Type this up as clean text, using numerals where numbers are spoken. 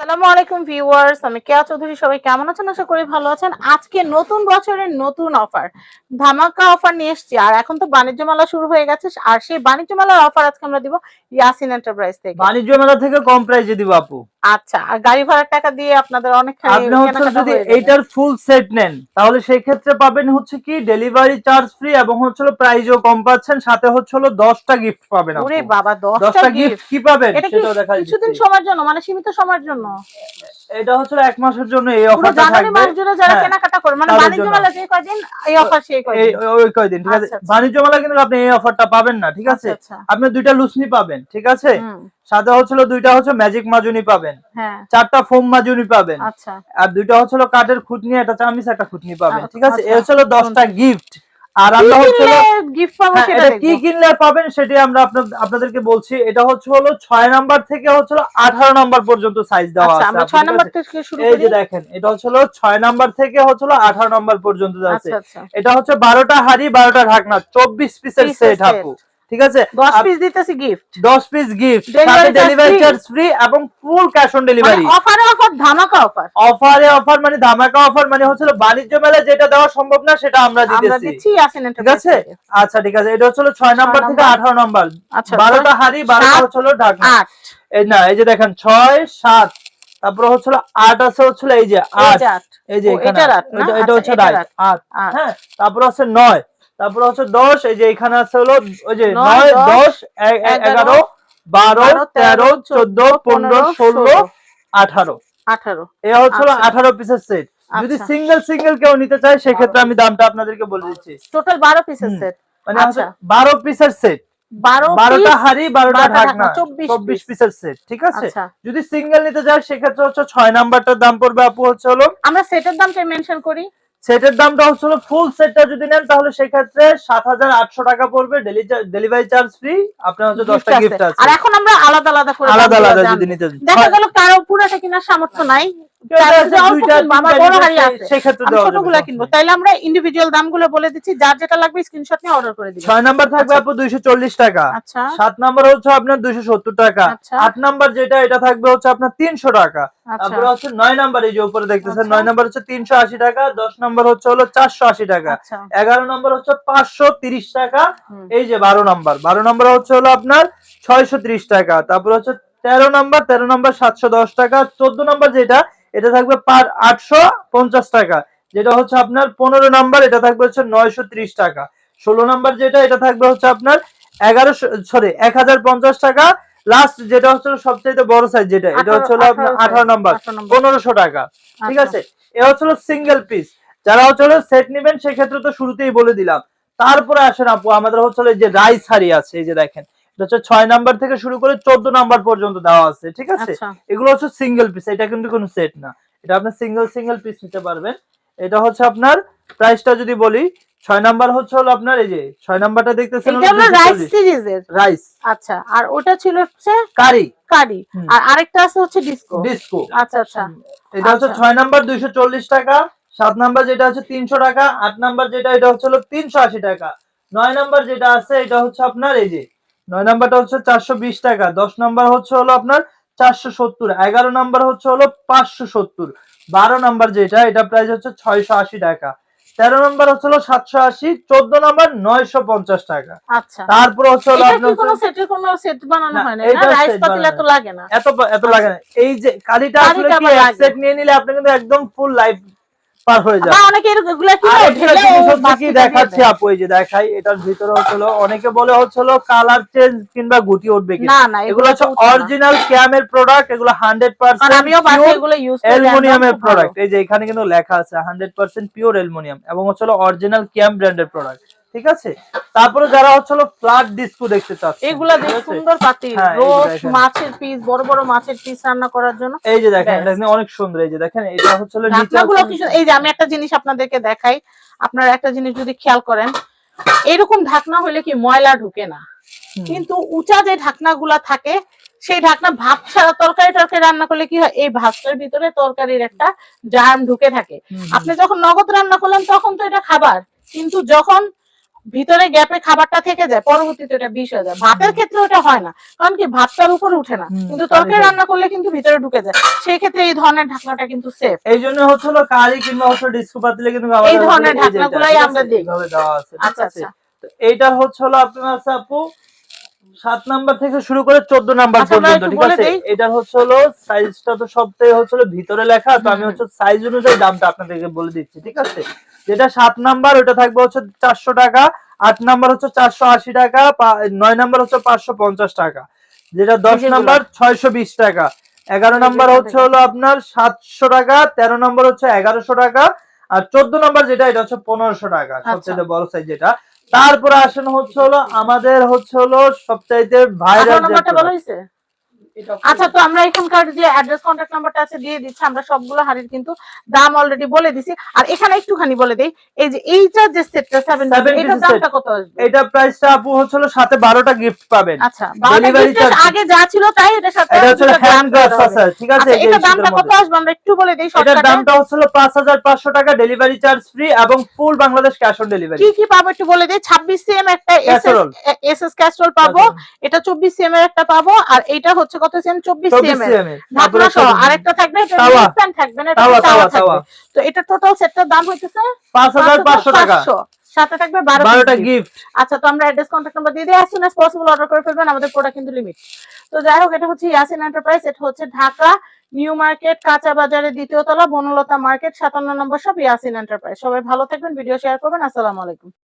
আসসালামু আলাইকুম ভিউয়ার্স, আমি কেয়া চৌধুরী। সবাই কেমন আছেন? আশা করি ভালো আছেন। আজকে নতুন বছরের নতুন অফার, ধামাকা অফার নিয়ে এসেছি। আর এখন তো বাণিজ্য মেলা শুরু হয়ে গেছে, আর সেই বাণিজ্য মেলার অফার আজকে আমরা দিব ইয়াসিন এন্টারপ্রাইজ থেকে। বাণিজ্য মেলা থেকে কম প্রাইসে দিব আপু। আচ্ছা, আর গাড়ি ভাড়ার টাকা দিয়ে আপনাদের অনেকখানি আপনি হচ্ছে যদি এইটার ফুল সেট নেন তাহলে সেই ক্ষেত্রে পাবেন হচ্ছে কি ডেলিভারি চার্জ ফ্রি এবং হচ্ছে প্রাইসও কম পাচ্ছেন, সাথে হচ্ছে 10টা গিফট পাবেন আপু। ওরে বাবা, 10টা গিফট কি পাবেন সেটাও দেখাই দিচ্ছি। কিছুদিন সময়ের জন্য, মানে সীমিত সময়ের জন্য। এটা হচ্ছে 1 মাসের জন্য এই অফারটা থাকবে। জানুয়ারি মাস জুড়ে যারা কেনাকাটা করবে, মানে বাণিজ্য মেলা যে কয়দিন এই অফার সেই কয়দিন, ওই কয়দিন, ঠিক আছে। বাণিজ্য মেলা কিন্তু আপনি এই অফারটা পাবেন না, ঠিক আছে। আপনি 2টা লুসনি পাবেন, ঠিক আছে। সাথে হচ্ছে 2টা হচ্ছে ম্যাজিক মাজুনি পাবেন, 4টা ফোম মাজুনি পাবেন, আচ্ছা, আর 2টা হচ্ছে কাঠের খুঁটনি, একটা চামিচ, একটা খুঁটনি পাবেন, ঠিক আছে। এই হচ্ছে 10টা গিফট। আর আমরা হচ্ছে গিফট পাবো সেটা এটা কি কিনলে পাবেন সেটাই আমরা আপনাদেরকে বলছি। এটা হচ্ছে 6 নাম্বার থেকে হচ্ছে 18 নাম্বার পর্যন্ত সাইজ দেওয়া আছে। আমরা 6 নাম্বার থেকে শুরু করি। এই যে দেখেন, এটা হচ্ছে 6 নাম্বার থেকে হচ্ছে 18 নাম্বার পর্যন্ত আছে। এটা হচ্ছে 12টা হাড়ি, 12টা ঢাকনা, 24 পিসের সেট আপু, ঠিক আছে। 10 পিস দিতেছি গিফট, 10 পিস গিফট, সাথে ডেলিভারি চার্জ ফ্রি এবং ফুল ক্যাশ অন ডেলিভারি। অফারে অফার, ধামাকা অফার। অফারে অফার মানে ধামাকা অফার মানে হচ্ছে বাণিজ্য মেলায় যেটা দেওয়া সম্ভব না সেটা আমরা দিতেছি, ঠিক আছে। আচ্ছা, ঠিক আছে। এটা হচ্ছে 6 নাম্বার থেকে 18 নাম্বার, 12টা হাড়ি, 12টা হচ্ছে ঢাকনা। এই না, এই যে দেখেন 6 7, তারপর হচ্ছে 8 আছে, হচ্ছে এই যে 8, এই যে এখানে এটা হচ্ছে 8, হ্যাঁ। তারপর আছে 9, তারপর হচ্ছে 10, এই যে এখানে আছে ওই যে 9 10 11 12 13 14 15 16 18 এই হচ্ছে 18 পিসের সেট। যদি সিঙ্গেল সিঙ্গেল কেউ নিতে চায় সেক্ষেত্রে আমি দামটা আপনাদেরকে বলে দিচ্ছি। টোটাল 12 পিসের সেট, মানে 12 পিসের সেট, 12টা হাড়ি, 12টা ঢাকনা, 24 পিসের সেট, ঠিক আছে। যদি সিঙ্গেল নিতে চায় সেক্ষেত্রে হচ্ছে 6 নাম্বারটার দাম পড়বে আপু হচ্ছে আমরা সেটের দামটা মেনশন করি। সেটের দামটা হচ্ছে ফুল সেটটা যদি নেন তাহলে সেই ক্ষেত্রে 7800 টাকা পড়বে, ডেলিভারি চার্জ ফ্রি। আপনার হচ্ছে 10টা গিফট আছে। আর এখন আমরা আলাদা আলাদা করে আলাদা আলাদা যদি নিতে চান, দেখা গেল কারো পুরোটা কেনার সামর্থ্য নাই, ছোটগুলো কিনবো, তাইলে আমরা ইন্ডিভিজুয়াল দামগুলো বলে দিচ্ছি, যার যেটা লাগবে স্ক্রিনশট নিয়ে অর্ডার করে দিবেন। 6 নাম্বার থাকবে আপু 240 টাকা, 7 নাম্বার হচ্ছে আপনার 270 টাকা, 8 নাম্বার যেটা এটা থাকবে হচ্ছে আপনার 300 টাকা, তারপর হচ্ছে 9 নাম্বার এই যে উপরে দেখতেছেন 9 নাম্বার হচ্ছে 380 টাকা, 10 নাম্বার হচ্ছে 480 টাকা, 11 নাম্বার হচ্ছে 530 টাকা, এই যে 12 নাম্বার হচ্ছে আপনার 630 টাকা, তারপর হচ্ছে 13 নাম্বার 710 টাকা, 14 নাম্বার যেটা এটা থাকবে 850 টাকা, যেটা হচ্ছে আপনার 15 নাম্বার এটা থাকবে হচ্ছে 930 টাকা, 16 নাম্বার যেটা এটা থাকবে হচ্ছে আপনার 1050 টাকা, লাস্ট যেটা হচ্ছে সবচেয়ে বড় সাইজ যেটা এটা হচ্ছে আপনার 18 নাম্বার 1500 টাকা, ঠিক আছে। এ হচ্ছে সিঙ্গেল পিস। যারা হচ্ছে সেট নেবেন সেক্ষেত্রে তো শুরুতেই বলে দিলাম। তারপরে আসেন আপু, আমাদের হচ্ছে যে রাইস হাড়ি আছে, এই যে দেখেন এটা হচ্ছে 6 নাম্বার থেকে শুরু করে 14 নাম্বার পর্যন্ত দেওয়া আছে, ঠিক আছে। এগুলো হচ্ছে সিঙ্গেল পিস, এটা কিন্তু কোনো সেট না, এটা আপনি সিঙ্গেল পিস নিতে পারবেন। এটা হচ্ছে আপনার প্রাইসটা যদি বলি, 6 নাম্বার হচ্ছে আপনার এই যে 6 নাম্বারটা দেখতেছেন এটা হলো রাইস সিরিজের রাইস। আচ্ছা, আর ওটা ছিল হচ্ছে কারি, আর আরেকটা আছে হচ্ছে ডিস্কো। আচ্ছা, এটা হচ্ছে 6 নাম্বার 240 টাকা, 7 নাম্বার যেটা হচ্ছে 300 টাকা, 8 নাম্বার যেটা এটা হচ্ছে 380 টাকা, 9 নাম্বার যেটা আছে এটা হচ্ছে আপনার এই যে 9 নাম্বারটা হচ্ছে 420 টাকা, 10 নাম্বার হচ্ছে আপনার 470, 11 নাম্বার হচ্ছে 570, 12 নাম্বার যেটা এটা প্রাইস হচ্ছে 680 টাকা, 13 নাম্বার হচ্ছে 780, 14 নাম্বার 950 টাকা। আচ্ছা, তারপর হচ্ছে আপনার কোনো সেটের কোনো সেট বানানো হয় না, রাইস পাতিলা তো লাগে না, এত লাগে না। এই যে কারিটা আসলে কি এক সেট নিয়ে নিলে আপনি কিন্তু একদম ফুল লাইফ পার হয়ে যাবে। অনেকে এগুলা কি দেখাচ্ছি আপু, এই যে দেখাই, এটার ভিতরে হলো অনেকে বলে হলো কালার চেঞ্জ কিংবা গুটি উঠবে কি না, এগুলো হচ্ছে অরিজিনাল ক্যামের প্রোডাক্ট, এগুলো 100% আমিও বাসায় এগুলো ইউজ করি, অ্যালুমিনিয়ামের প্রোডাক্ট। এই যে এখানে কিন্তু লেখা আছে 100% পিওর অ্যালুমিনিয়াম এবং হচ্ছে অরিজিনাল ক্যাম ব্র্যান্ডের প্রোডাক্ট, ঠিক আছে। তারপরে যারা হচ্ছে ফ্ল্যাট ডিস্কো দেখতে চাচ্ছে, এগুলা বেশ সুন্দর পাতি, রোস্ট মাছের পিস, বড় বড় মাছের পিস রান্না করার জন্য, এই যে দেখেন এটা অনেক সুন্দর। এই যে দেখেন এটা হচ্ছে নিচেগুলো কি, এই যে আমি একটা জিনিস আপনাদেরকে দেখাই, আপনারা একটা জিনিস যদি খেয়াল করেন, এরকম ঢাকনা হলে কি ময়লা ঢুকে না, কিন্তু উঁচা যে ঢাকনাগুলা থাকে সেই ঢাকনা ভাত ছাড়া তরকারি রান্না করলে কি হয়, এই ভাতটার ভিতরে তরকারির একটা জার্ম ঢুকে থাকে। আপনি যখন নগদ রান্না করলেন তখন তো এটা খাবার, কিন্তু যখন ভিতরে গ্যাপে খাবারটা থেকে যায়, পরবর্তীতে এটা বিষ হয়ে যায়। ভাতের ক্ষেত্রে ওটা হয় না, কারণ কি ভাতটার উপরে উঠে না, কিন্তু তরকারি রান্না করলে কিন্তু ভিতরে ঢুকে যায়। সেই ক্ষেত্রে এই ধরনের ঢাকনাটা কিন্তু সেফ। এই জন্য হচ্ছিল কারি কিংবা হচ্ছে ডিস্কো পাতিলে কিন্তু এই ধরনের ঢাকনাগুলাই আমরা দিই। এইভাবে দেওয়া আছে। আচ্ছা আচ্ছা, তো এইটা হচ্ছিল আপনার আছে আপু 7 নাম্বার থেকে শুরু করে 14 নাম্বার পর্যন্ত, ঠিক আছে? এটা হচ্ছিল সাইজটা তো সবটাই হচ্ছিল ভিতরে লেখা, তো আমি হচ্ছে সাইজ অনুযায়ী দামটা আপনাদেরকে বলে দিচ্ছি, ঠিক আছে? যেটা 7 নাম্বার ওটা থাকবে হচ্ছে 400 টাকা, 8 নাম্বার হচ্ছে 480 টাকা, 9 নাম্বার হচ্ছে 550 টাকা, যেটা 10 নাম্বার 620 টাকা, 11 নাম্বার হচ্ছে হলো আপনার 700 টাকা, 13 নাম্বার হচ্ছে 1100 টাকা, আর 14 নাম্বার যেটা এটা হচ্ছে 1500 টাকা, সবচেয়ে বড় সাইজ যেটা। তারপরে আসেন হচ্ছে হলো আমাদের হচ্ছে হলো সবচাইতে ভাইরাল নাম্বারটা বলা হইছে। আচ্ছা, তো আমরা এখানকার যে অ্যাড্রেস কন্টাক্ট নাম্বারটা আছে দিয়ে দিচ্ছি। আমরা সবগুলো হাড়ির কিন্তু দাম অলরেডি বলে দিছি। আর এখানে একটুখানি বলে দেই, এই যে এইটা যে সেটটা 70 এটার দামটা কত আসবে? এটা প্রাইসটা আপু হচ্ছে সাথে 12টা গিফট পাবেন। আচ্ছা, ডেলিভারি চার্জ আগে যা ছিল তাই এটার সাথে এটা হচ্ছে হ্যান্ড গ্লাভস আছে, ঠিক আছে? এটা দামটা কত আসবে আমরা একটু বলে দেই শর্টকাটে। এটার দামটা হচ্ছে 5500 টাকা, ডেলিভারি চার্জ ফ্রি এবং ফুল বাংলাদেশ ক্যাশ অন ডেলিভারি। কি কি পাবো একটু বলে দেই। 26 সিএম একটা এসএস ক্যাস্ট্রোল পাবো, এটা 24 সিএম এর একটা পাবো, আর এটা হচ্ছে কত সিএম? 24 সিএম এর ঢাকনা সহ আরেকটা থাকবে, এটা স্ট্যান্ড থাকবে না, এটা তাওয়া থাকবে। তো এটা টোটাল সেটটার দাম হইতেছে 5500 টাকা, সাথে থাকবে 12টা গিফট। আচ্ছা, তো আমরা অ্যাড্রেস কন্টাক্ট নাম্বার দিয়ে দিই, as soon as possible order করে ফেলবেন, আমাদের প্রোডাক্ট কিন্তু লিমিট। তো যাই হোক, এটা হচ্ছে ইয়াসিন এন্টারপ্রাইজ, এটা হচ্ছে ঢাকা নিউ মার্কেট কাঁচা বাজারের 2য় তলা, বনলতা মার্কেট 57 নম্বর শপ, ইয়াসিন এন্টারপ্রাইজ। সবাই ভালো থাকবেন, ভিডিও শেয়ার করবেন। আসসালামু আলাইকুম।